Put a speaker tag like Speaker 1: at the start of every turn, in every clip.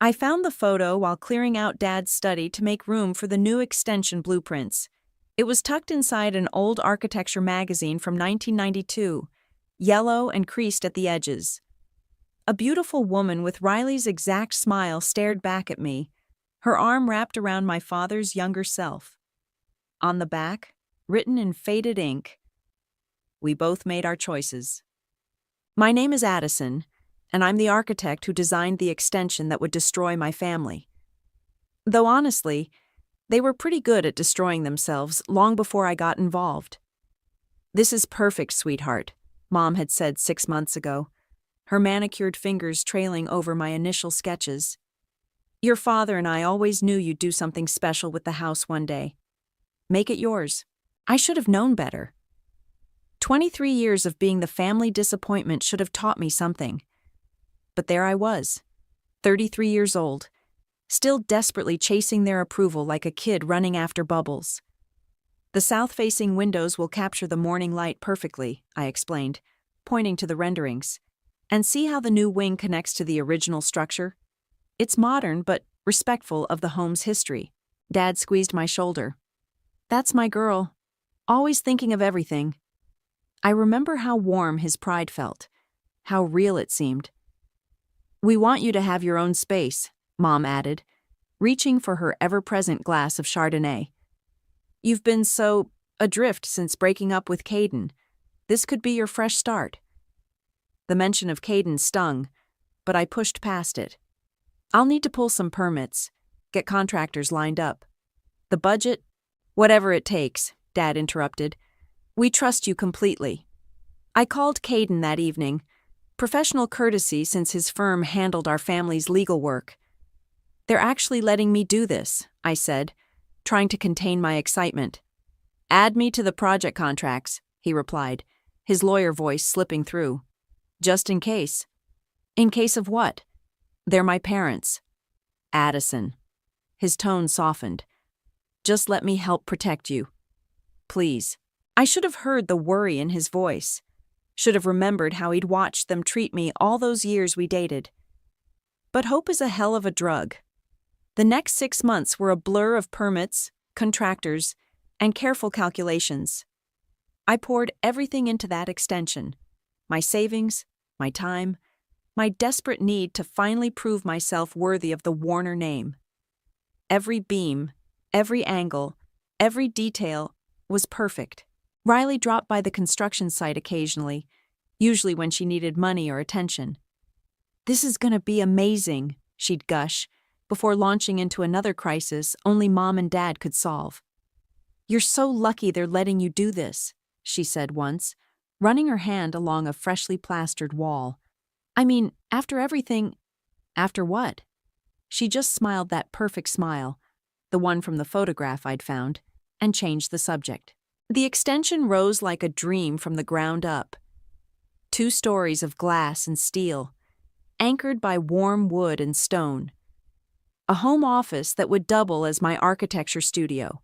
Speaker 1: I found the photo while clearing out Dad's study to make room for the new extension blueprints. It was tucked inside an old architecture magazine from 1992, yellow and creased at the edges. A beautiful woman with Riley's exact smile stared back at me, her arm wrapped around my father's younger self. On the back, written in faded ink, "We both made our choices." My name is Addison, and I'm the architect who designed the extension that would destroy my family. Though honestly, they were pretty good at destroying themselves long before I got involved. "This is perfect, sweetheart," Mom had said 6 months ago, her manicured fingers trailing over my initial sketches. "Your father and I always knew you'd do something special with the house one day. Make it yours." I should have known better. 23 years of being the family disappointment should have taught me something. But there I was, 33 years old, still desperately chasing their approval like a kid running after bubbles. "The south-facing windows will capture the morning light perfectly," I explained, pointing to the renderings. "And see how the new wing connects to the original structure? It's modern but respectful of the home's history." Dad squeezed my shoulder. "That's my girl. Always thinking of everything." I remember how warm his pride felt, how real it seemed. "We want you to have your own space," Mom added, reaching for her ever-present glass of Chardonnay. "You've been so adrift since breaking up with Caden. This could be your fresh start." The mention of Caden stung, but I pushed past it. "I'll need to pull some permits, get contractors lined up. The budget? Whatever it takes," Dad interrupted. "We trust you completely." I called Caden that evening, professional courtesy since his firm handled our family's legal work. "They're actually letting me do this," I said, trying to contain my excitement. "Add me to the project contracts," he replied, his lawyer voice slipping through. "Just in case." "In case of what?" "They're my parents." "Addison." His tone softened. "Just let me help protect you. Please." I should have heard the worry in his voice. Should have remembered how he'd watched them treat me all those years we dated. But hope is a hell of a drug. The next 6 months were a blur of permits, contractors, and careful calculations. I poured everything into that extension. My savings, my time, my desperate need to finally prove myself worthy of the Warner name. Every beam, every angle, every detail was perfect. Riley dropped by the construction site occasionally, usually when she needed money or attention. "This is gonna be amazing," she'd gush, before launching into another crisis only Mom and Dad could solve. "You're so lucky they're letting you do this," she said once, running her hand along a freshly plastered wall. "I mean, after everything—" "After what?" She just smiled that perfect smile, the one from the photograph I'd found, and changed the subject. The extension rose like a dream from the ground up. 2 stories of glass and steel, anchored by warm wood and stone. A home office that would double as my architecture studio.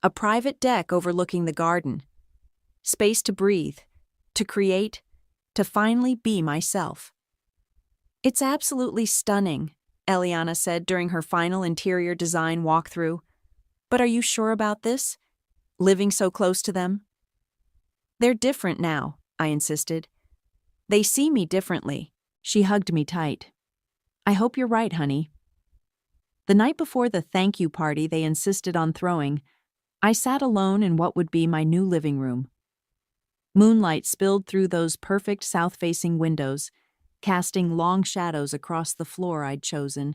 Speaker 1: A private deck overlooking the garden. Space to breathe, to create, to finally be myself. "It's absolutely stunning," Eliana said during her final interior design walkthrough. "But are you sure about this? Living so close to them?" "They're different now," I insisted. "They see me differently." She hugged me tight. "I hope you're right, honey." The night before the thank you party they insisted on throwing, I sat alone in what would be my new living room. Moonlight spilled through those perfect south-facing windows, casting long shadows across the floor I'd chosen.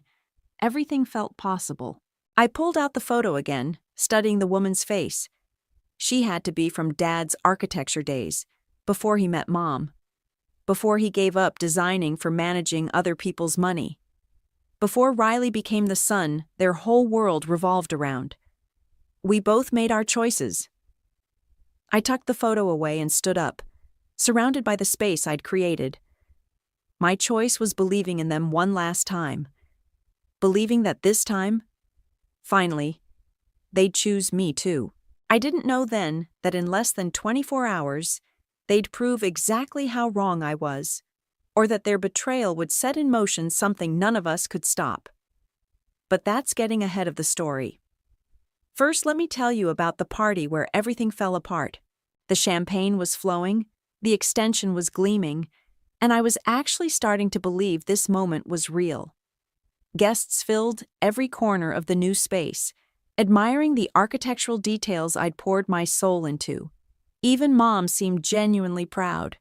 Speaker 1: Everything felt possible. I pulled out the photo again, studying the woman's face. She had to be from Dad's architecture days, before he met Mom, before he gave up designing for managing other people's money, before Riley became the son their whole world revolved around. We both made our choices. I tucked the photo away and stood up, surrounded by the space I'd created. My choice was believing in them one last time, believing that this time, finally, they'd choose me too. I didn't know then that in less than 24 hours, they'd prove exactly how wrong I was. or that their betrayal would set in motion something none of us could stop. But that's getting ahead of the story. First, let me tell you about the party where everything fell apart. The champagne was flowing, the extension was gleaming, and I was actually starting to believe this moment was real. Guests filled every corner of the new space, admiring the architectural details I'd poured my soul into. Even Mom seemed genuinely proud,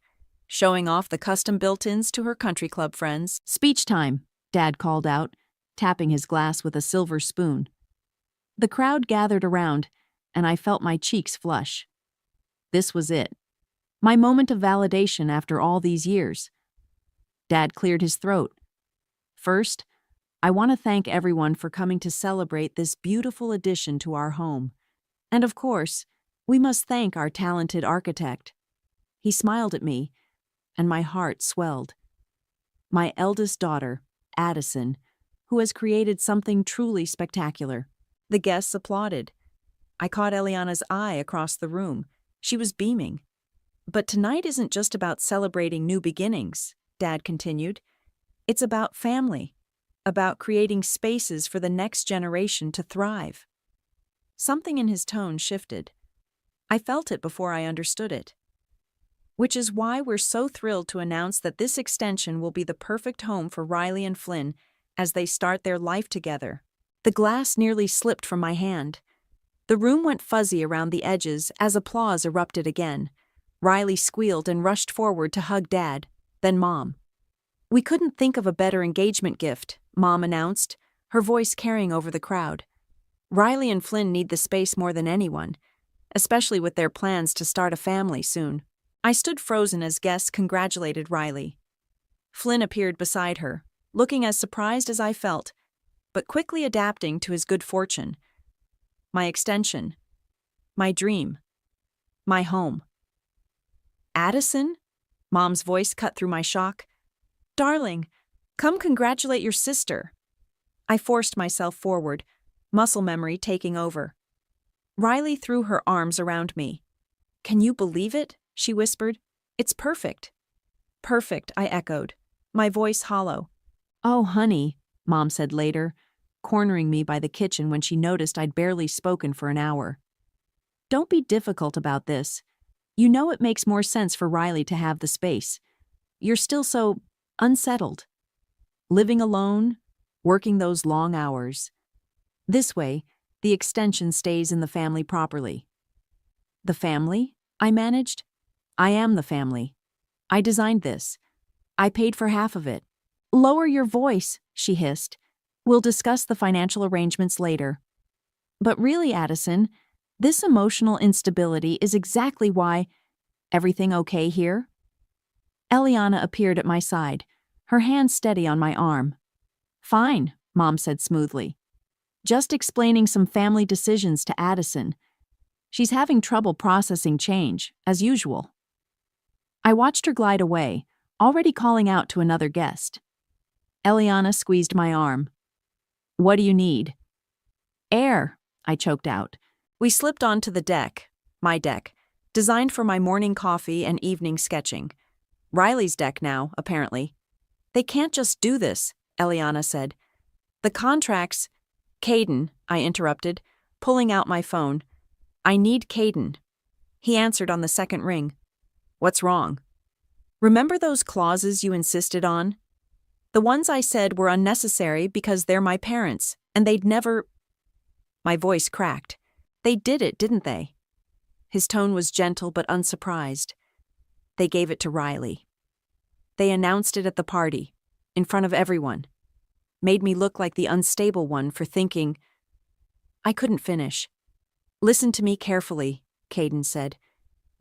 Speaker 1: showing off the custom built-ins to her country club friends.
Speaker 2: "Speech time," Dad called out, tapping his glass with a silver spoon. The crowd gathered around, and I felt my cheeks flush. This was it. My moment of validation after all these years. Dad cleared his throat. "First, I want to thank everyone for coming to celebrate this beautiful addition to our home. And of course, we must thank our talented architect." He smiled at me, and my heart swelled. My eldest daughter, Addison, who has created something truly spectacular.
Speaker 1: The guests applauded. I caught Eliana's eye across the room. She was beaming. "But tonight isn't just about celebrating new beginnings," Dad continued. "It's about family, about creating spaces for the next generation to thrive." Something in his tone shifted. I felt it before I understood it. Which is why we're so thrilled to announce that this extension will be the perfect home for Riley and Flynn as they start their life together. The glass nearly slipped from my hand. The room went fuzzy around the edges as applause erupted again. Riley squealed and rushed forward to hug Dad, then Mom. "We couldn't think of a better engagement gift," Mom announced, her voice carrying over the crowd. "Riley and Flynn need the space more than anyone, especially with their plans to start a family soon." I stood frozen as guests congratulated Riley. Flynn appeared beside her, looking as surprised as I felt, but quickly adapting to his good fortune. My extension. My dream. My home. "Addison?" Mom's voice cut through my shock. "Darling, come congratulate your sister." I forced myself forward, muscle memory taking over. Riley threw her arms around me. "Can you believe it?" she whispered. "It's perfect." "Perfect," I echoed, my voice hollow.
Speaker 2: "Oh, honey," Mom said later, cornering me by the kitchen when she noticed I'd barely spoken for an hour. "Don't be difficult about this. You know it makes more sense for Riley to have the space. You're still so unsettled. Living alone, working those long hours. This way, the extension stays in the family properly." "The family?" I managed. "I am the family. I designed this. I paid for half of it." "Lower your voice," she hissed. "We'll discuss the financial arrangements later." "But really, Addison, this emotional instability is exactly why—" "Everything okay here?" Eliana appeared at my side, her hand steady on my arm. "Fine," Mom said smoothly. "Just explaining some family decisions to Addison. She's having trouble processing change, as usual." I watched her glide away, already calling out to another guest. Eliana squeezed my arm. "What do you need?" "Air," I choked out.
Speaker 1: We slipped onto the deck, my deck, designed for my morning coffee and evening sketching. Riley's deck now, apparently. "They can't just do this," Eliana said. "The contracts—" "Caden," I interrupted, pulling out my phone. "I need Caden." He answered on the second ring. "What's wrong?" "Remember those clauses you insisted on? The ones I said were unnecessary because they're my parents, and they'd never—" My voice cracked. "They did it, didn't they?" His tone was gentle but unsurprised. "They gave it to Riley. They announced it at the party, in front of everyone. Made me look like the unstable one for thinking—" I couldn't finish. "Listen to me carefully," Caden said.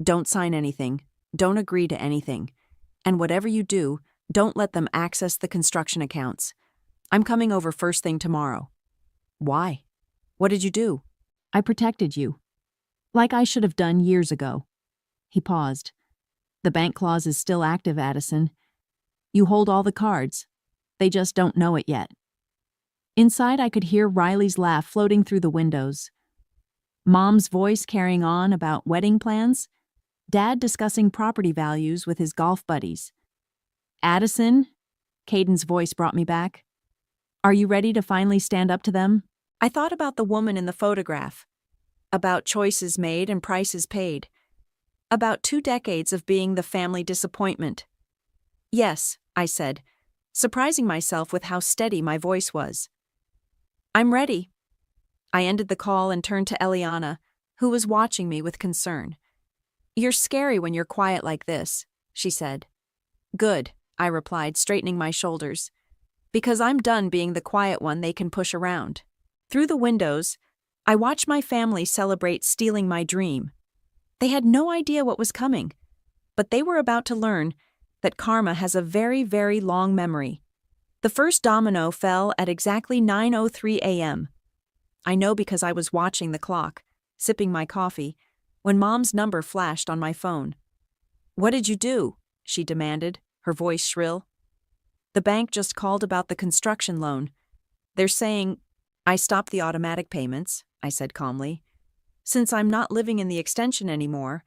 Speaker 1: "Don't sign anything. Don't agree to anything. And whatever you do, don't let them access the construction accounts. I'm coming over first thing tomorrow." "Why? What did you do?"
Speaker 2: "I protected you. Like I should have done years ago." He paused. "The bank clause is still active, Addison. You hold all the cards. They just don't know it yet." Inside, I could hear Riley's laugh floating through the windows. Mom's voice carrying on about wedding plans. Dad discussing property values with his golf buddies. Addison? Caden's voice brought me back. Are you ready to finally stand up to them?
Speaker 1: I thought about the woman in the photograph, about choices made and prices paid, about 2 decades of being the family disappointment. Yes, I said, surprising myself with how steady my voice was. I'm ready. I ended the call and turned to Eliana, who was watching me with concern. You're scary when you're quiet like this, she said. Good, I replied, straightening my shoulders. Because I'm done being the quiet one they can push around. Through the windows, I watched my family celebrate stealing my dream. They had no idea what was coming, but they were about to learn that karma has a very, very long memory. The first domino fell at exactly 9:03 a.m. I know because I was watching the clock, sipping my coffee, when Mom's number flashed on my phone. What did you do? She demanded, her voice shrill. The bank just called about the construction loan. They're saying, I stopped the automatic payments, I said calmly. Since I'm not living in the extension anymore,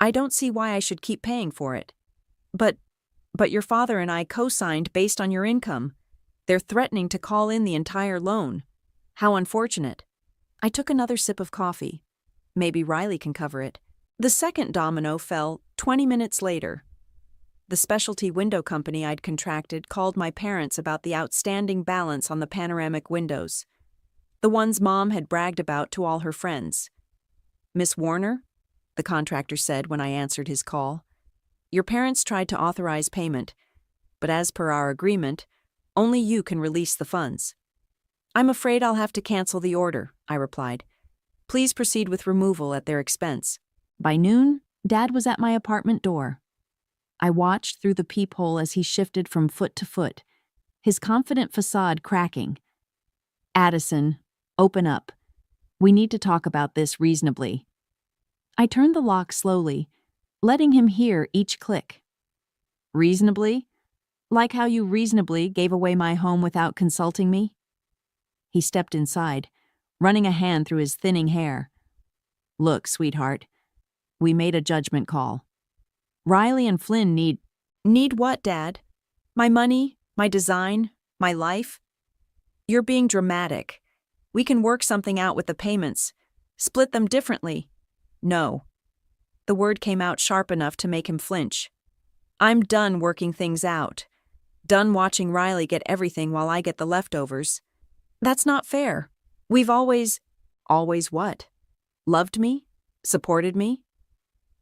Speaker 1: I don't see why I should keep paying for it. But your father and I co-signed based on your income. They're threatening to call in the entire loan. How unfortunate. I took another sip of coffee. Maybe Riley can cover it. The second domino fell 20 minutes later. The specialty window company I'd contracted called my parents about the outstanding balance on the panoramic windows. The ones Mom had bragged about to all her friends. Miss Warner? The contractor said when I answered his call. Your parents tried to authorize payment, but as per our agreement, only you can release the funds. I'm afraid I'll have to cancel the order, I replied. Please proceed with removal at their expense.
Speaker 2: By noon, Dad was at my apartment door. I watched through the peephole as he shifted from foot to foot, his confident facade cracking. Addison, open up. We need to talk about this reasonably. I turned the lock slowly, letting him hear each click. Reasonably? Like how you reasonably gave away my home without consulting me? He stepped inside, running a hand through his thinning hair. Look, sweetheart, we made a judgment call. Riley and Flynn need—
Speaker 1: Need what, Dad? My money? My design? My life? You're being dramatic. We can work something out with the payments. Split them differently. No. The word came out sharp enough to make him flinch. I'm done working things out. Done watching Riley get everything while I get the leftovers. That's not fair. We've always— Always what? Loved me? Supported me?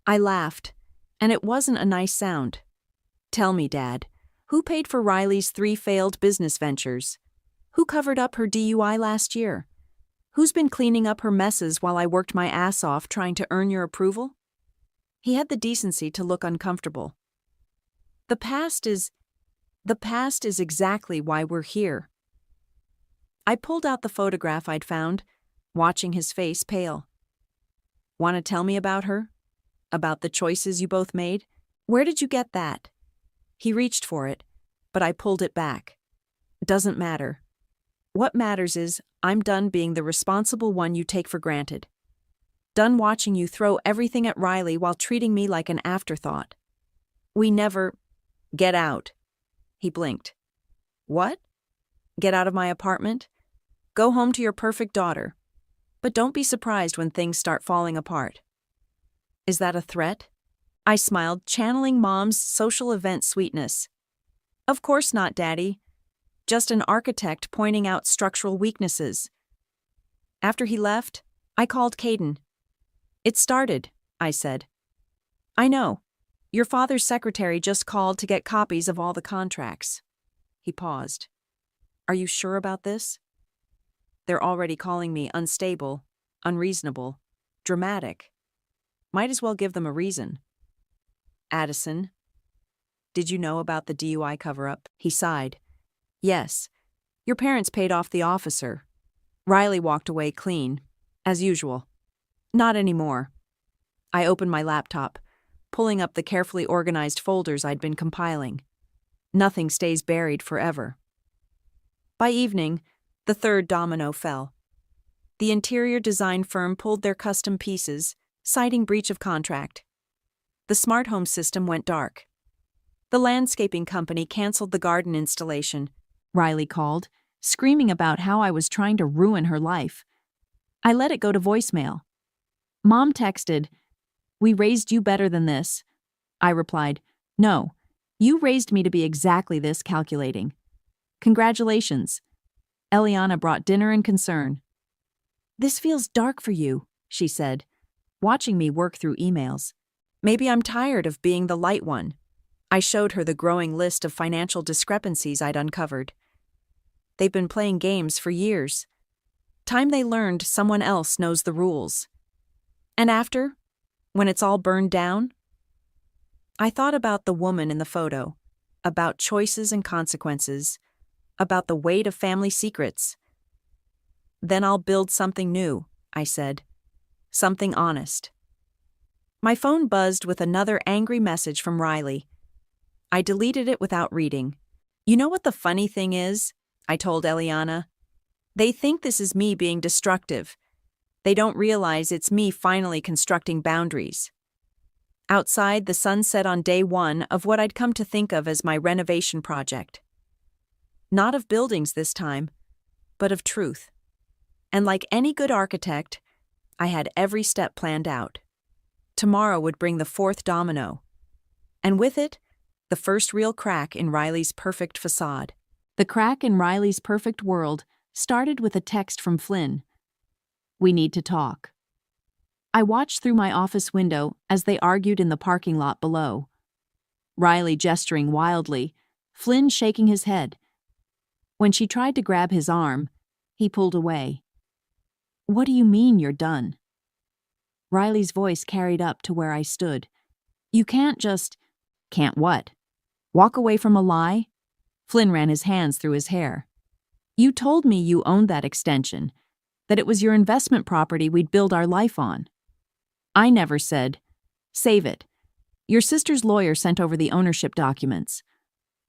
Speaker 1: I laughed, and it wasn't a nice sound. Tell me, Dad, who paid for Riley's 3 failed business ventures? Who covered up her DUI last year? Who's been cleaning up her messes while I worked my ass off trying to earn your approval? He had the decency to look uncomfortable. The past is exactly why we're here. I pulled out the photograph I'd found, watching his face pale. Want to tell me about her? About the choices you both made? Where did you get that? He reached for it, but I pulled it back. Doesn't matter. What matters is I'm done being the responsible one you take for granted. Done watching you throw everything at Riley while treating me like an afterthought. We never— Get out. He blinked. What? Get out of my apartment? Go home to your perfect daughter. But don't be surprised when things start falling apart. Is that a threat? I smiled, channeling Mom's social event sweetness. Of course not, Daddy. Just an architect pointing out structural weaknesses. After he left, I called Caden. It started, I said. I know. Your father's secretary just called to get copies of all the contracts. He paused. Are you sure about this? They're already calling me unstable, unreasonable, dramatic. Might as well give them a reason. Addison, did you know about the DUI cover-up? He sighed. Yes. Your parents paid off the officer. Riley walked away clean, as usual. Not anymore. I opened my laptop, pulling up the carefully organized folders I'd been compiling. Nothing stays buried forever. By evening, the third domino fell. The interior design firm pulled their custom pieces, citing breach of contract. The smart home system went dark. The landscaping company canceled the garden installation.
Speaker 2: Riley called, screaming about how I was trying to ruin her life. I let it go to voicemail. Mom texted, "We raised you better than this." I replied, "No, you raised me to be exactly this calculating. Congratulations." Eliana brought dinner and concern. "This feels dark for you," she said, watching me work through emails.
Speaker 1: Maybe I'm tired of being the light one. I showed her the growing list of financial discrepancies I'd uncovered. They've been playing games for years. Time they learned someone else knows the rules. And after, when it's all burned down? I thought about the woman in the photo, about choices and consequences, about the weight of family secrets. Then I'll build something new, I said. Something honest. My phone buzzed with another angry message from Riley. I deleted it without reading. "You know what the funny thing is?" I told Eliana. "They think this is me being destructive. They don't realize it's me finally constructing boundaries." Outside, the sun set on day one of what I'd come to think of as my renovation project. Not of buildings this time, but of truth. And like any good architect, I had every step planned out. Tomorrow would bring the fourth domino. And with it, the first real crack in Riley's perfect facade.
Speaker 2: The crack in Riley's perfect world started with a text from Flynn. "We need to talk." I watched through my office window as they argued in the parking lot below. Riley gesturing wildly, Flynn shaking his head. When she tried to grab his arm, he pulled away. "What do you mean you're done?" Riley's voice carried up to where I stood. "You can't just—" "Can't what? Walk away from a lie?" Flynn ran his hands through his hair. "You told me you owned that extension, that it was your investment property we'd build our life on." "I never said—" "Save it. Your sister's lawyer sent over the ownership documents,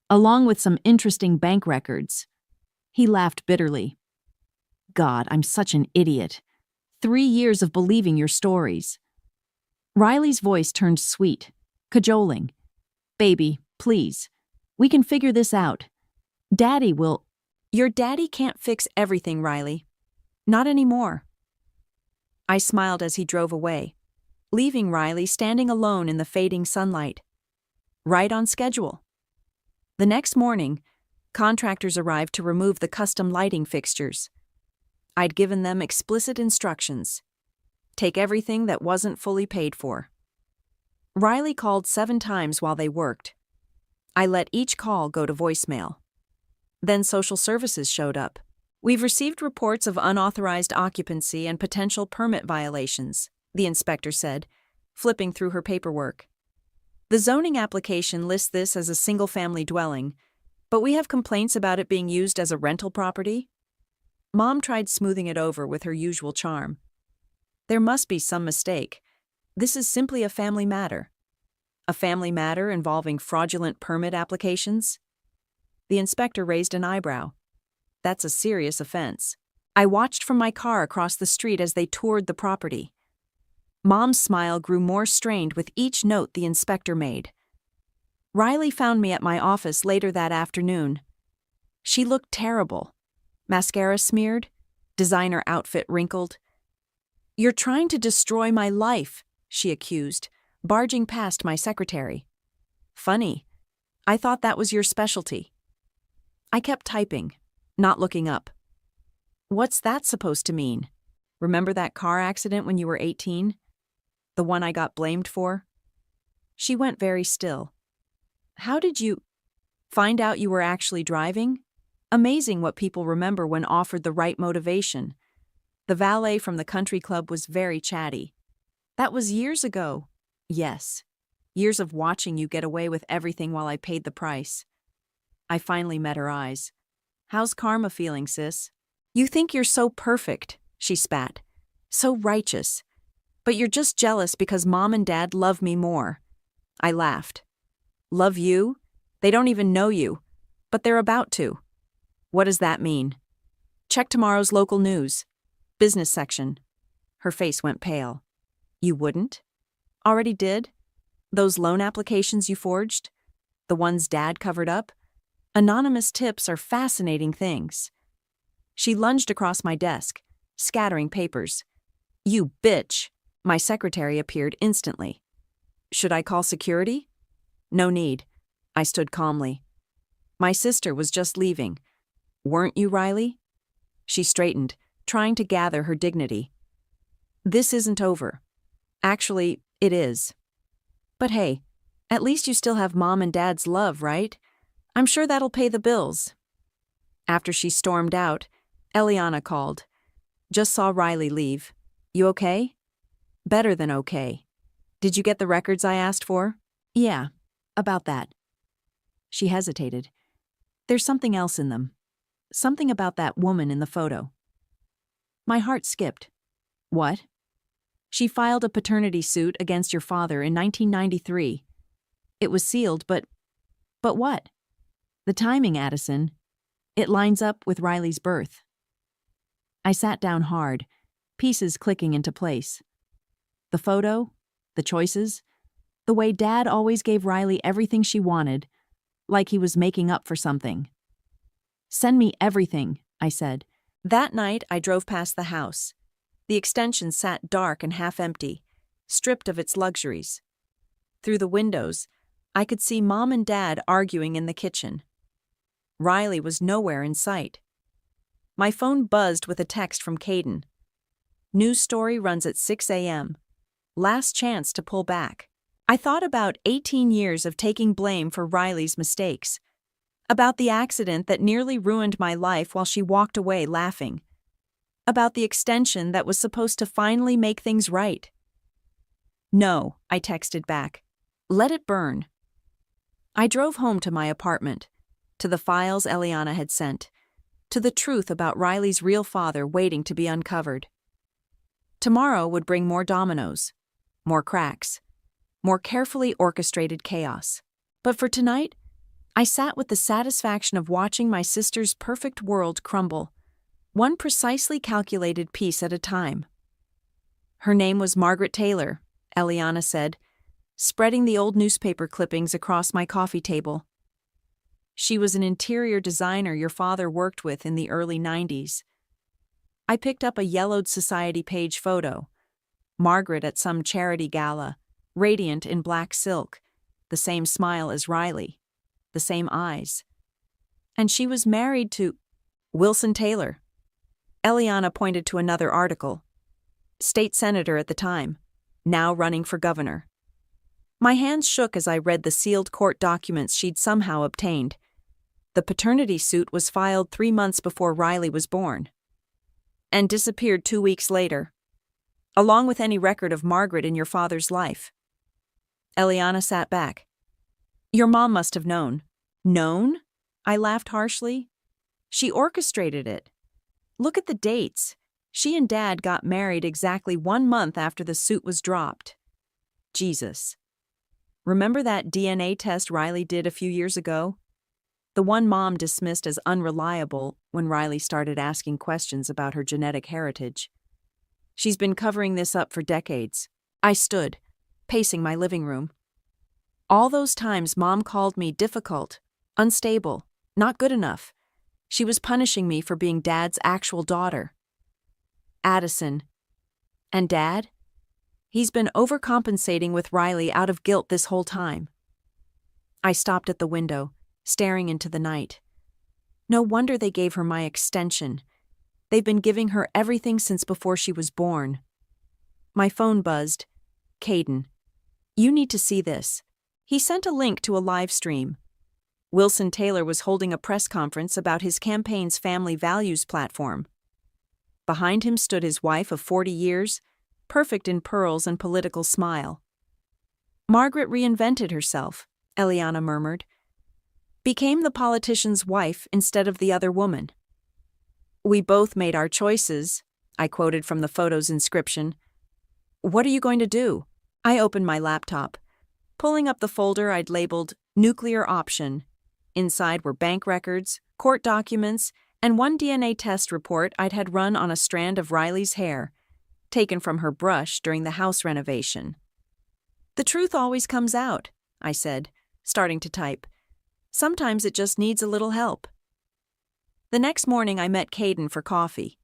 Speaker 2: along with some interesting bank records." He laughed bitterly. "God, I'm such an idiot. 3 years of believing your stories." Riley's voice turned sweet, cajoling. "Baby, please. We can figure this out. Daddy will—"
Speaker 1: "Your daddy can't fix everything, Riley. Not anymore." I smiled as he drove away, leaving Riley standing alone in the fading sunlight. Right on schedule. The next morning, contractors arrived to remove the custom lighting fixtures. I'd given them explicit instructions. Take everything that wasn't fully paid for. Riley called 7 times while they worked. I let each call go to voicemail. Then social services showed up. "We've received reports of unauthorized occupancy and potential permit violations," the inspector said, flipping through her paperwork. "The zoning application lists this as a single-family dwelling, but we have complaints about it being used as a rental property." Mom tried smoothing it over with her usual charm. "There must be some mistake. This is simply a family matter." "A family matter involving fraudulent permit applications?" The inspector raised an eyebrow. "That's a serious offense." I watched from my car across the street as they toured the property. Mom's smile grew more strained with each note the inspector made. Riley found me at my office later that afternoon. She looked terrible. Mascara smeared, designer outfit wrinkled. "You're trying to destroy my life," she accused, barging past my secretary. "Funny. I thought that was your specialty." I kept typing, not looking up. "What's that supposed to mean? Remember that car accident when you were 18? The one I got blamed for?" She went very still. "How did you find out you were actually driving?" Amazing what people remember when offered the right motivation. The valet from the country club was very chatty. "That was years ago." "Yes. Years of watching you get away with everything while I paid the price." I finally met her eyes. "How's karma feeling, sis?" "You think you're so perfect," she spat. "So righteous. But you're just jealous because Mom and Dad love me more." I laughed. "Love you? They don't even know you. But they're about to." "What does that mean?" "Check tomorrow's local news. Business section." Her face went pale. "You wouldn't?" "Already did. Those loan applications you forged? The ones Dad covered up? Anonymous tips are fascinating things. She lunged across my desk, scattering papers. "You bitch!" My secretary appeared instantly. "Should I call security?" "No need." I stood calmly. "My sister was just leaving. Weren't you, Riley?" She straightened, trying to gather her dignity. "This isn't over. Actually, it is. But hey, at least you still have Mom and Dad's love, right? I'm sure that'll pay the bills." After she stormed out, Eliana called. "Just saw Riley leave. You okay?" "Better than okay. Did you get the records I asked for?"
Speaker 2: "Yeah, about that." She hesitated. "There's something else in them. Something about that woman in the photo." My heart skipped. "What?" "She filed a paternity suit against your father in 1993. It was sealed, but what?" "The timing, Addison. It lines up with Riley's birth." I sat down hard, pieces clicking into place. The photo, the choices, the way Dad always gave Riley everything she wanted, like he was making up for something. "Send me everything," I said.
Speaker 1: That night, I drove past the house. The extension sat dark and half-empty, stripped of its luxuries. Through the windows, I could see Mom and Dad arguing in the kitchen. Riley was nowhere in sight. My phone buzzed with a text from Caden. "News story runs at 6 a.m. Last chance to pull back." I thought about 18 years of taking blame for Riley's mistakes. About the accident that nearly ruined my life while she walked away laughing. About the extension that was supposed to finally make things right. "No," I texted back. "Let it burn." I drove home to my apartment, to the files Eliana had sent, to the truth about Riley's real father waiting to be uncovered. Tomorrow would bring more dominoes, more cracks, more carefully orchestrated chaos. But for tonight, I sat with the satisfaction of watching my sister's perfect world crumble, one precisely calculated piece at a time. "Her name was Margaret Taylor," Eliana said, spreading the old newspaper clippings across my coffee table. "She was an interior designer your father worked with in the early 90s. I picked up a yellowed society page photo. Margaret at some charity gala, radiant in black silk, the same smile as Riley, the same eyes. And she was married to Wilson Taylor." Eliana pointed to another article. "State senator at the time, now running for governor." My hands shook as I read the sealed court documents she'd somehow obtained. The paternity suit was filed 3 months before Riley was born. And disappeared 2 weeks later, along with any record of Margaret in your father's life. Eliana sat back. "Your mom must have known." "Known?" I laughed harshly. "She orchestrated it. Look at the dates. She and Dad got married exactly 1 month after the suit was dropped." Jesus. "Remember that DNA test Riley did a few years ago? The one Mom dismissed as unreliable when Riley started asking questions about her genetic heritage. She's been covering this up for decades." I stood, pacing my living room. All those times Mom called me difficult, unstable, not good enough. She was punishing me for being Dad's actual daughter. Addison. And Dad? He's been overcompensating with Riley out of guilt this whole time. I stopped at the window, staring into the night. No wonder they gave her my extension. They've been giving her everything since before she was born. My phone buzzed. "Caden, you need to see this." He sent a link to a live stream. Wilson Taylor was holding a press conference about his campaign's family values platform. Behind him stood his wife of 40 years, perfect in pearls and political smile. "Margaret reinvented herself," Eliana murmured. "Became the politician's wife instead of the other woman." "We both made our choices," I quoted from the photo's inscription. "What are you going to do?" I opened my laptop, pulling up the folder I'd labeled Nuclear Option. Inside were bank records, court documents, and one DNA test report I'd had run on a strand of Riley's hair, taken from her brush during the house renovation. "The truth always comes out," I said, starting to type. Sometimes it just needs a little help. The next morning I met Caden for coffee.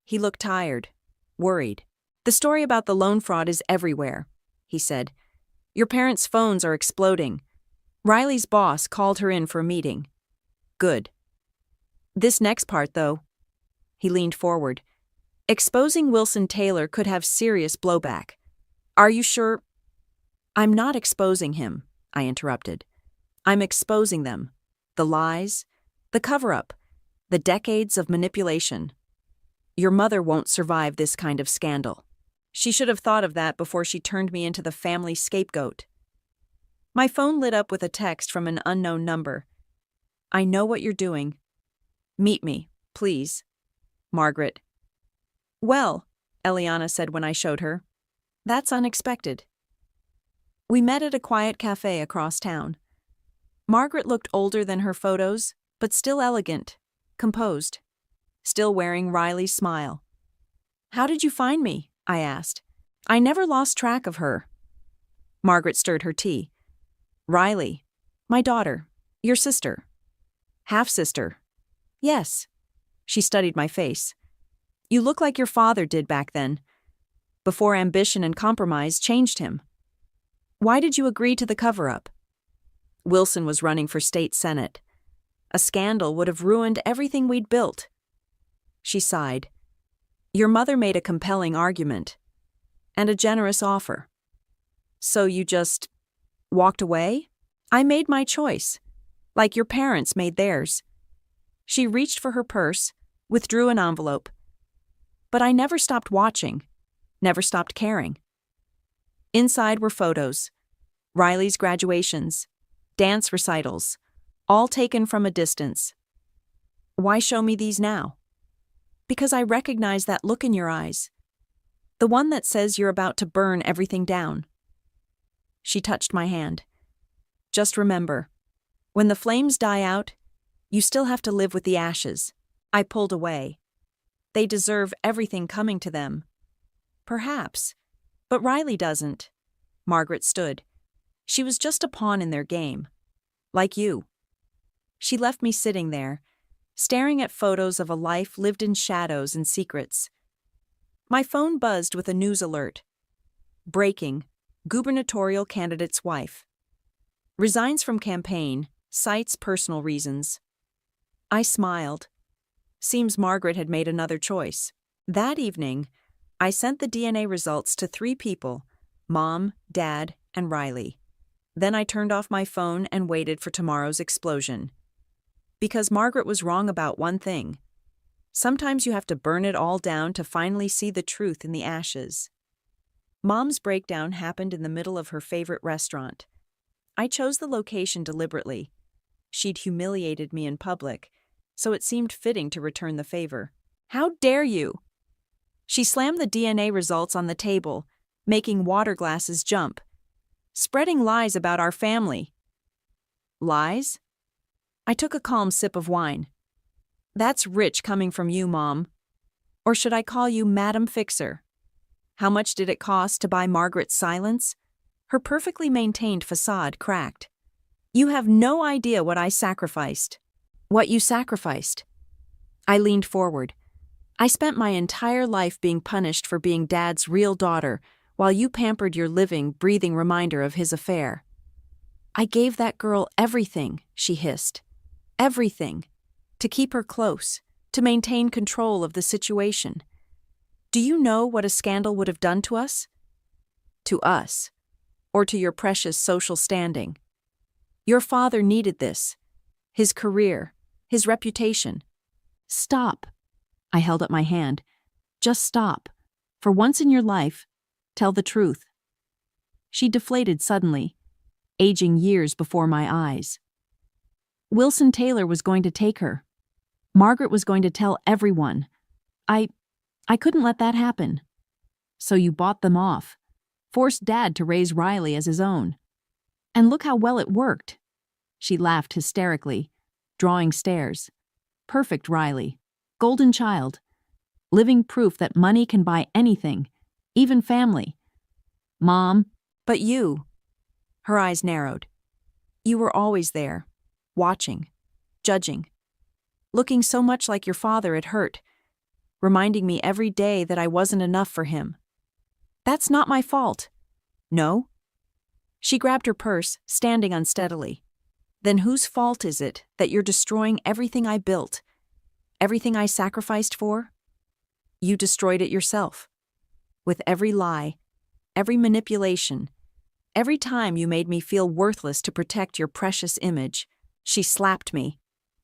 Speaker 1: He looked tired, worried. The story about the loan fraud is everywhere, he said. Your parents' phones are exploding. Riley's boss called her in for a meeting. Good. This next part, though. He leaned forward. Exposing Wilson Taylor could have serious blowback. Are you sure? I'm not exposing him, I interrupted. I'm exposing them. The lies, the cover-up, the decades of manipulation. Your mother won't survive this kind of scandal. She should have thought of that before she turned me into the family scapegoat. My phone lit up with a text from an unknown number. I know what you're doing. Meet me, please. Margaret. Well, Eliana said when I showed her. That's unexpected. We met at a quiet cafe across town. Margaret looked older than her photos, but still elegant, composed, still wearing Riley's smile. How did you find me? I asked. I never lost track of her. Margaret stirred her tea. Riley, my daughter, your sister. Half-sister. Yes. She studied my face. You look like your father did back then, before ambition and compromise changed him. Why did you agree to the cover-up? Wilson was running for state senate. A scandal would have ruined everything we'd built. She sighed. Your mother made a compelling argument, and a generous offer. So you just walked away? I made my choice, like your parents made theirs. She reached for her purse, withdrew an envelope. But I never stopped watching, never stopped caring. Inside were photos, Riley's graduations, dance recitals, all taken from a distance. Why show me these now? Because I recognize that look in your eyes, the one that says you're about to burn everything down. She touched my hand. Just remember, when the flames die out, you still have to live with the ashes. I pulled away. They deserve everything coming to them. Perhaps, but Riley doesn't. Margaret stood. She was just a pawn in their game. Like you. She left me sitting there, staring at photos of a life lived in shadows and secrets. My phone buzzed with a news alert. Breaking, gubernatorial candidate's wife. Resigns from campaign, cites personal reasons. I smiled. Seems Margaret had made another choice. That evening, I sent the DNA results to 3 people, Mom, Dad, and Riley. Then I turned off my phone and waited for tomorrow's explosion. Because Margaret was wrong about one thing. Sometimes you have to burn it all down to finally see the truth in the ashes. Mom's breakdown happened in the middle of her favorite restaurant. I chose the location deliberately. She'd humiliated me in public, so it seemed fitting to return the favor. How dare you? She slammed the DNA results on the table, making water glasses jump. Spreading lies about our family. Lies? I took a calm sip of wine. That's rich coming from you, Mom. Or should I call you Madam Fixer? How much did it cost to buy Margaret's silence? Her perfectly maintained facade cracked. You have no idea what I sacrificed. What you sacrificed. I leaned forward. I spent my entire life being punished for being Dad's real daughter, while you pampered your living, breathing reminder of his affair. I gave that girl everything, she hissed. Everything. To keep her close, to maintain control of the situation. Do you know what a scandal would have done to us? To us. Or to your precious social standing. Your father needed this. His career. His reputation. Stop. I held up my hand. Just stop. For once in your life, tell the truth. She deflated suddenly, aging years before my eyes. Wilson Taylor was going to take her. Margaret was going to tell everyone. I couldn't let that happen. So you bought them off, forced Dad to raise Riley as his own. And look how well it worked. She laughed hysterically, drawing stares. Perfect Riley. Golden child. Living proof that money can buy anything, even family. Mom, but you. Her eyes narrowed. You were always there. watching, judging, looking so much like your father it hurt, reminding me every day that I wasn't enough for him. That's not my fault. No? She grabbed her purse, standing unsteadily. Then whose fault is it that you're destroying everything I built, everything I sacrificed for? You destroyed it yourself. With every lie, every manipulation, every time you made me feel worthless to protect your precious image. She slapped me.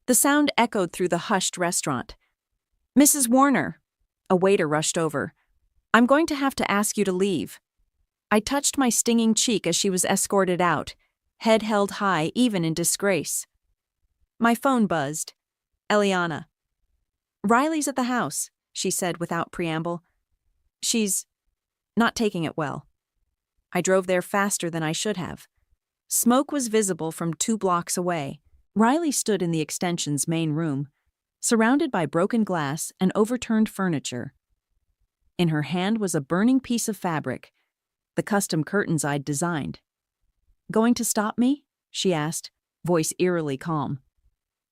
Speaker 1: The sound echoed through the hushed restaurant. Mrs. Warner. A waiter rushed over. I'm going to have to ask you to leave. I touched my stinging cheek as she was escorted out, head held high even in disgrace. My phone buzzed. Eliana. Riley's at the house, she said without preamble. She's not taking it well. I drove there faster than I should have. Smoke was visible from 2 blocks away. Riley stood in the extension's main room, surrounded by broken glass and overturned furniture. In her hand was a burning piece of fabric, the custom curtains I'd designed. Going to stop me? She asked, voice eerily calm.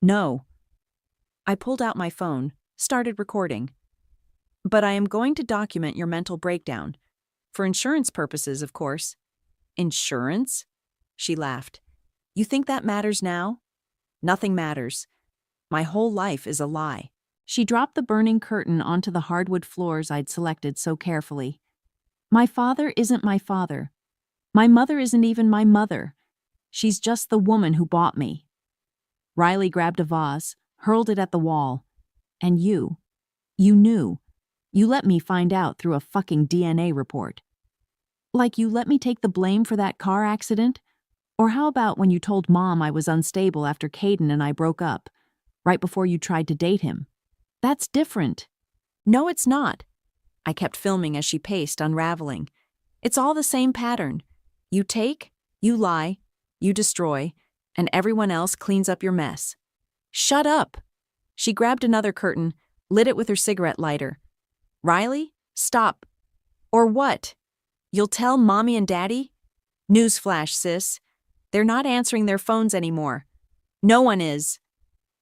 Speaker 1: No. I pulled out my phone, started recording. But I am going to document your mental breakdown. For insurance purposes, of course. Insurance? She laughed. You think that matters now? Nothing matters. My whole life is a lie. She dropped the burning curtain onto the hardwood floors I'd selected so carefully. My father isn't my father. My mother isn't even my mother. She's just the woman who bought me. Riley grabbed a vase, hurled it at the wall. And you knew. You let me find out through a fucking DNA report. Like you let me take the blame for that car accident? Or how about when you told Mom I was unstable after Caden and I broke up, right before you tried to date him? That's different. No, it's not. I kept filming as she paced, unraveling. It's all the same pattern. You take, you lie, you destroy, and everyone else cleans up your mess. Shut up! She grabbed another curtain, lit it with her cigarette lighter. Riley, stop. Or what? You'll tell Mommy and Daddy? Newsflash, sis. They're not answering their phones anymore. No one is.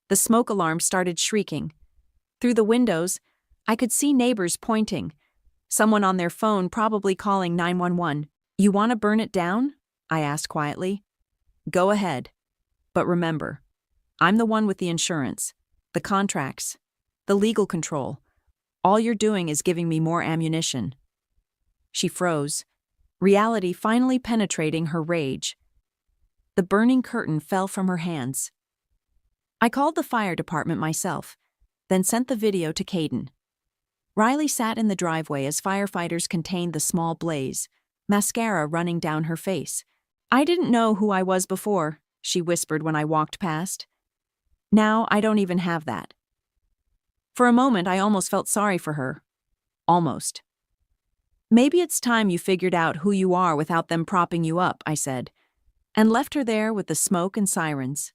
Speaker 1: The smoke alarm started shrieking. Through the windows, I could see neighbors pointing. Someone on their phone probably calling 911. You want to burn it down? I asked quietly. Go ahead. But remember, I'm the one with the insurance, the contracts, the legal control. All you're doing is giving me more ammunition. She froze, reality finally penetrating her rage. The burning curtain fell from her hands. I called the fire department myself, then sent the video to Caden. Riley sat in the driveway as firefighters contained the small blaze, mascara running down her face. I didn't know who I was before, she whispered when I walked past. Now I don't even have that. For a moment, I almost felt sorry for her. Almost. Maybe it's time you figured out who you are without them propping you up, I said, and left her there with the smoke and sirens.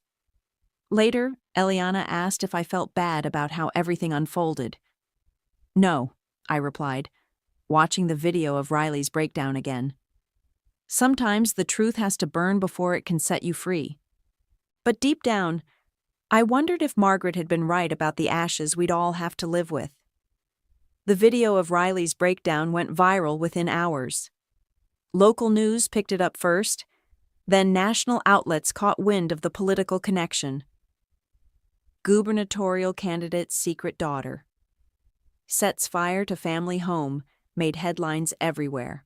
Speaker 1: Later, Eliana asked if I felt bad about how everything unfolded. No, I replied, watching the video of Riley's breakdown again. Sometimes the truth has to burn before it can set you free. But deep down, I wondered if Margaret had been right about the ashes we'd all have to live with. The video of Riley's breakdown went viral within hours. Local news picked it up first, then national outlets caught wind of the political connection. Gubernatorial candidate's secret daughter. Sets fire to family home made headlines everywhere.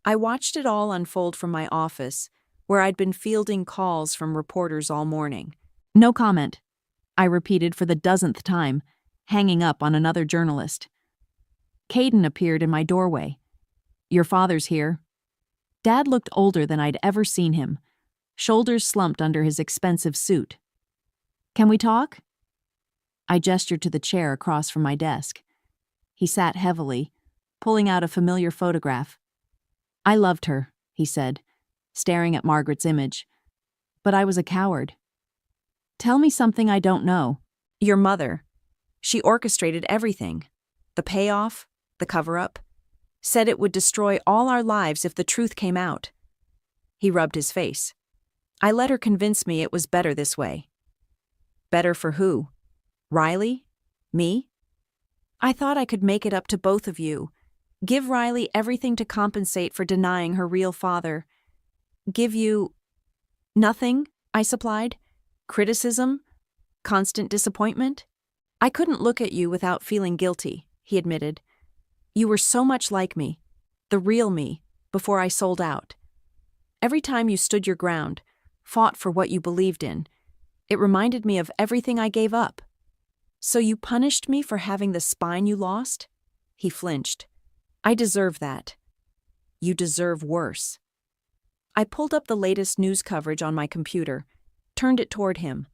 Speaker 1: I watched it all unfold from my office, where I'd been fielding calls from reporters all morning. No comment, I repeated for the dozenth time, hanging up on another journalist. Caden appeared in my doorway. Your father's here. Dad looked older than I'd ever seen him, shoulders slumped under his expensive suit. Can we talk? I gestured to the chair across from my desk. He sat heavily, pulling out a familiar photograph. I loved her, he said, staring at Margaret's image. But I was a coward. Tell me something I don't know. Your mother. She orchestrated everything. The payoff, the cover-up. Said it would destroy all our lives if the truth came out. He rubbed his face. I let her convince me it was better this way. Better for who? Riley? Me? I thought I could make it up to both of you. Give Riley everything to compensate for denying her real father. Give you… nothing, I supplied. Criticism? Constant disappointment? I couldn't look at you without feeling guilty, he admitted. You were so much like me, the real me, before I sold out. Every time you stood your ground, fought for what you believed in, it reminded me of everything I gave up. So you punished me for having the spine you lost? He flinched. I deserve that. You deserve worse. I pulled up the latest news coverage on my computer, turned it toward him.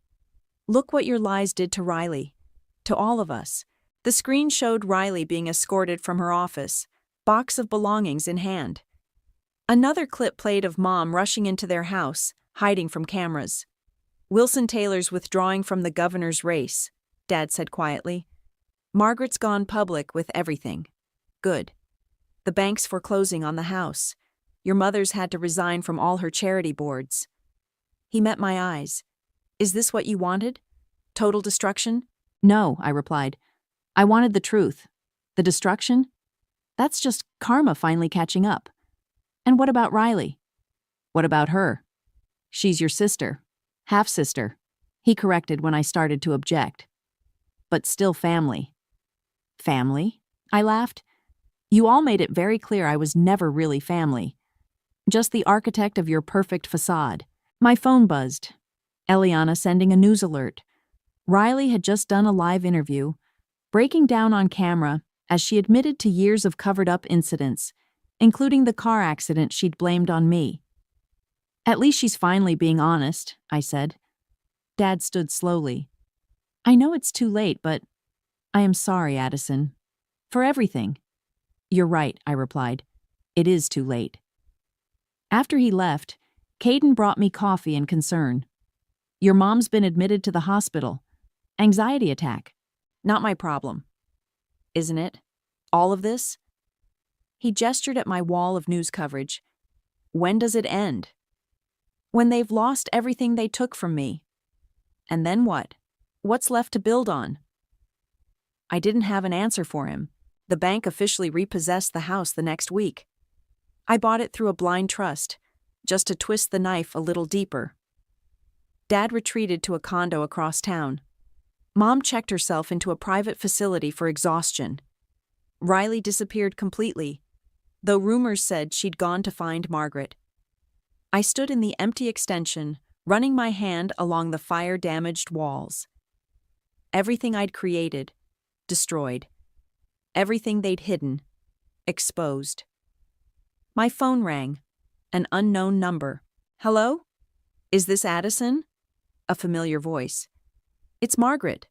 Speaker 1: Look what your lies did to Riley. To all of us. The screen showed Riley being escorted from her office, box of belongings in hand. Another clip played of Mom rushing into their house, hiding from cameras. Wilson Taylor's withdrawing from the governor's race, Dad said quietly. Margaret's gone public with everything. Good. The bank's foreclosing on the house. Your mother's had to resign from all her charity boards. He met my eyes. Is this what you wanted? Total destruction?
Speaker 2: No, I replied. I wanted the truth. The destruction? That's just karma finally catching up. And what about Riley? What about her? She's your sister. Half-sister. He corrected when I started to object. But still family. Family? I laughed. You all made it very clear I was never really family. Just the architect of your perfect facade. My phone buzzed. Eliana sending a news alert. Riley had just done a live interview, breaking down on camera as she admitted to years of covered-up incidents, including the car accident she'd blamed on me. At least she's finally being honest, I said. Dad stood slowly. I know it's too late, but I am sorry, Addison. For everything. You're right, I replied. It is too late. After he left, Caden brought me coffee and concern. Your mom's been admitted to the hospital. Anxiety attack.
Speaker 1: Not my problem. Isn't it? All of this? He gestured at my wall of news coverage. When does it end? When they've lost everything they took from me. And then what? What's left to build on? I didn't have an answer for him. The bank officially repossessed the house the next week. I bought it through a blind trust, just to twist the knife a little deeper. Dad retreated to a condo across town. Mom checked herself into a private facility for exhaustion. Riley disappeared completely, though rumors said she'd gone to find Margaret. I stood in the empty extension, running my hand along the fire-damaged walls. Everything I'd created, destroyed. Everything they'd hidden, exposed. My phone rang. An unknown number. Hello? Is this Addison? A familiar voice. It's Margaret.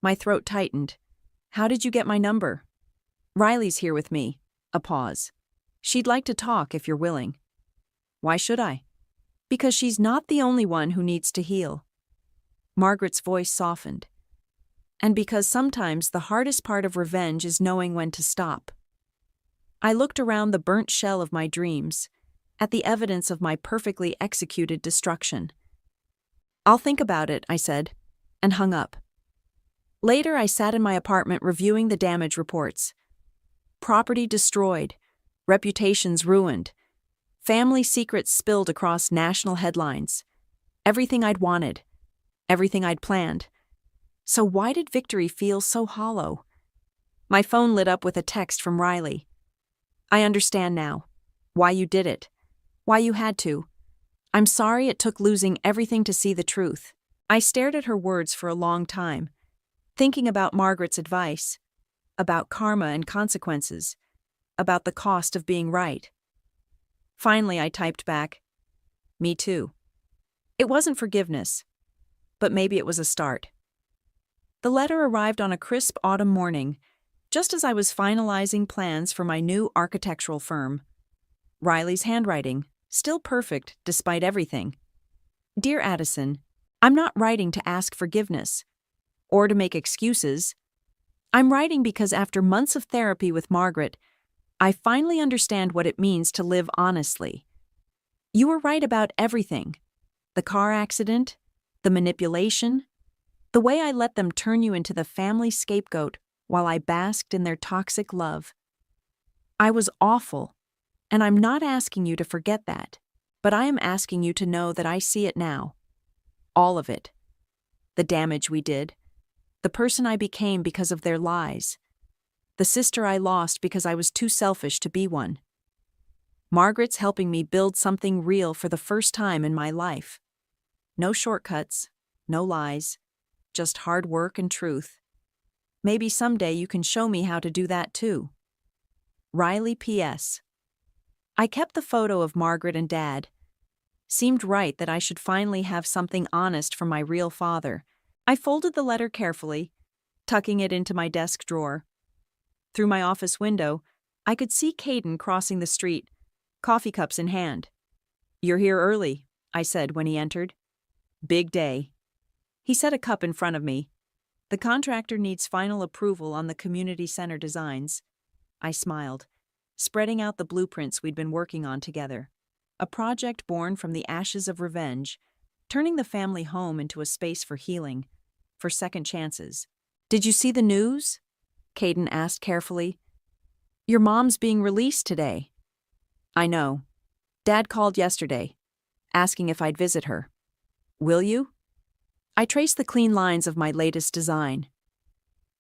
Speaker 1: My throat tightened. How did you get my number? Riley's here with me. A pause. She'd like to talk if you're willing. Why should I? Because she's not the only one who needs to heal. Margaret's voice softened. And because sometimes the hardest part of revenge is knowing when to stop. I looked around the burnt shell of my dreams, at the evidence of my perfectly executed destruction. I'll think about it, I said, and hung up. Later, I sat in my apartment reviewing the damage reports. Property destroyed, reputations ruined, family secrets spilled across national headlines. Everything I'd wanted, everything I'd planned. So why did victory feel so hollow? My phone lit up with a text from Riley. I understand now. Why you did it. Why you had to. I'm sorry it took losing everything to see the truth. I stared at her words for a long time, thinking about Margaret's advice, about karma and consequences, about the cost of being right. Finally, I typed back, me too. It wasn't forgiveness, but maybe it was a start. The letter arrived on a crisp autumn morning, just as I was finalizing plans for my new architectural firm. Riley's handwriting, still perfect despite everything. Dear Addison, I'm not writing to ask forgiveness or to make excuses. I'm writing because after months of therapy with Margaret, I finally understand what it means to live honestly. You were right about everything. The car accident? The manipulation? The way I let them turn you into the family scapegoat while I basked in their toxic love. I was awful, and I'm not asking you to forget that, but I am asking you to know that I see it now. All of it. The damage we did. The person I became because of their lies. The sister I lost because I was too selfish to be one. Margaret's helping me build something real for the first time in my life. No shortcuts, no lies, just hard work and truth. Maybe someday you can show me how to do that too. Riley P.S. I kept the photo of Margaret and Dad. Seemed right that I should finally have something honest from my real father. I folded the letter carefully, tucking it into my desk drawer. Through my office window, I could see Caden crossing the street, coffee cups in hand. "You're here early," I said when he entered. "Big day." He set a cup in front of me. "The contractor needs final approval on the community center designs." I smiled, spreading out the blueprints we'd been working on together. A project born from the ashes of revenge, turning the family home into a space for healing, for second chances. "Did you see the news?" Caden asked carefully. "Your mom's being released today." "I know. Dad called yesterday, asking if I'd visit her. Will you?" I traced the clean lines of my latest design.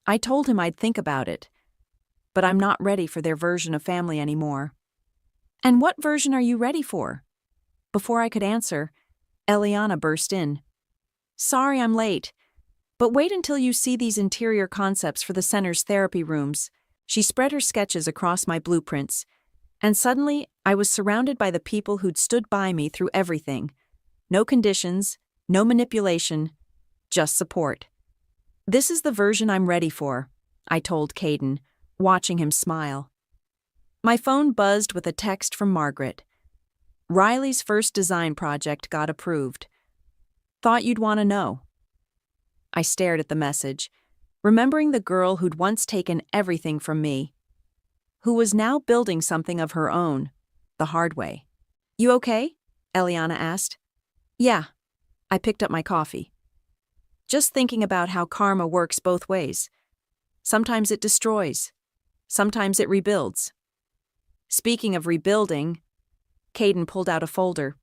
Speaker 1: I told him I'd think about it, but I'm not ready for their version of family anymore. "And what version are you ready for?" Before I could answer, Eliana burst in. "Sorry I'm late, but wait until you see these interior concepts for the center's therapy rooms." She spread her sketches across my blueprints, and suddenly I was surrounded by the people who'd stood by me through everything. No conditions, no manipulation, just support. "This is the version I'm ready for," I told Caden, watching him smile. My phone buzzed with a text from Margaret. "Riley's first design project got approved. Thought you'd want to know." I stared at the message, remembering the girl who'd once taken everything from me, who was now building something of her own, the hard way. "You okay?" Eliana asked. "Yeah." I picked up my coffee. "Just thinking about how karma works both ways. Sometimes it destroys. Sometimes it rebuilds." Speaking of rebuilding, Caden pulled out a folder.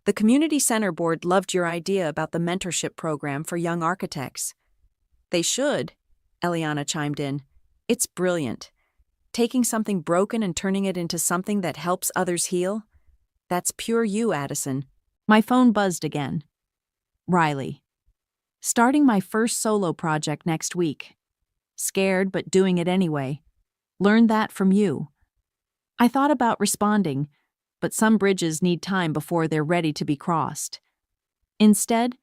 Speaker 1: "The Community Center Board loved your idea about the mentorship program for young architects." "They should," Eliana chimed in. "It's brilliant. Taking something broken and turning it into something that helps others heal? That's pure you, Addison." My phone buzzed again. Riley. "Starting my first solo project next week. Scared, but doing it anyway. Learned that from you." I thought about responding, but some bridges need time before they're ready to be crossed. Instead,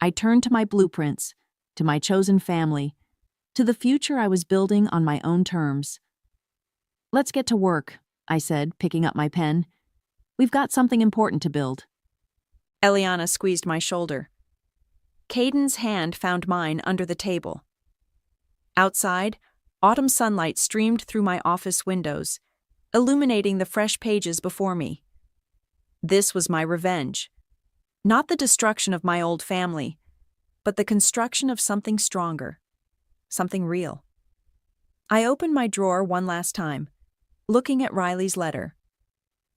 Speaker 1: I turned to my blueprints, to my chosen family, to the future I was building on my own terms. "Let's get to work," I said, picking up my pen. "We've got something important to build." Eliana squeezed my shoulder. Caden's hand found mine under the table. Outside, autumn sunlight streamed through my office windows, illuminating the fresh pages before me. This was my revenge. Not the destruction of my old family, but the construction of something stronger, something real. I opened my drawer one last time, looking at Riley's letter.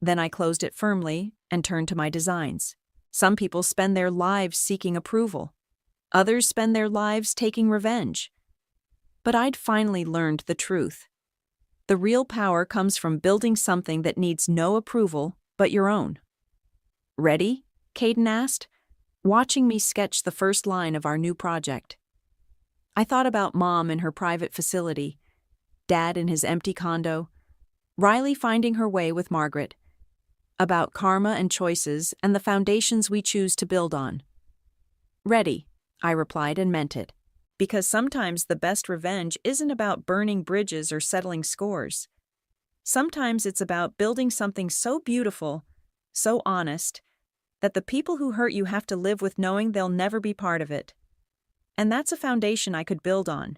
Speaker 1: Then I closed it firmly and turned to my designs. Some people spend their lives seeking approval. Others spend their lives taking revenge. But I'd finally learned the truth. The real power comes from building something that needs no approval but your own. "Ready?" Caden asked, watching me sketch the first line of our new project. I thought about Mom in her private facility, Dad in his empty condo, Riley finding her way with Margaret, about karma and choices and the foundations we choose to build on. "Ready," I replied and meant it. Because sometimes the best revenge isn't about burning bridges or settling scores. Sometimes it's about building something so beautiful, so honest, that the people who hurt you have to live with knowing they'll never be part of it. And that's a foundation I could build on.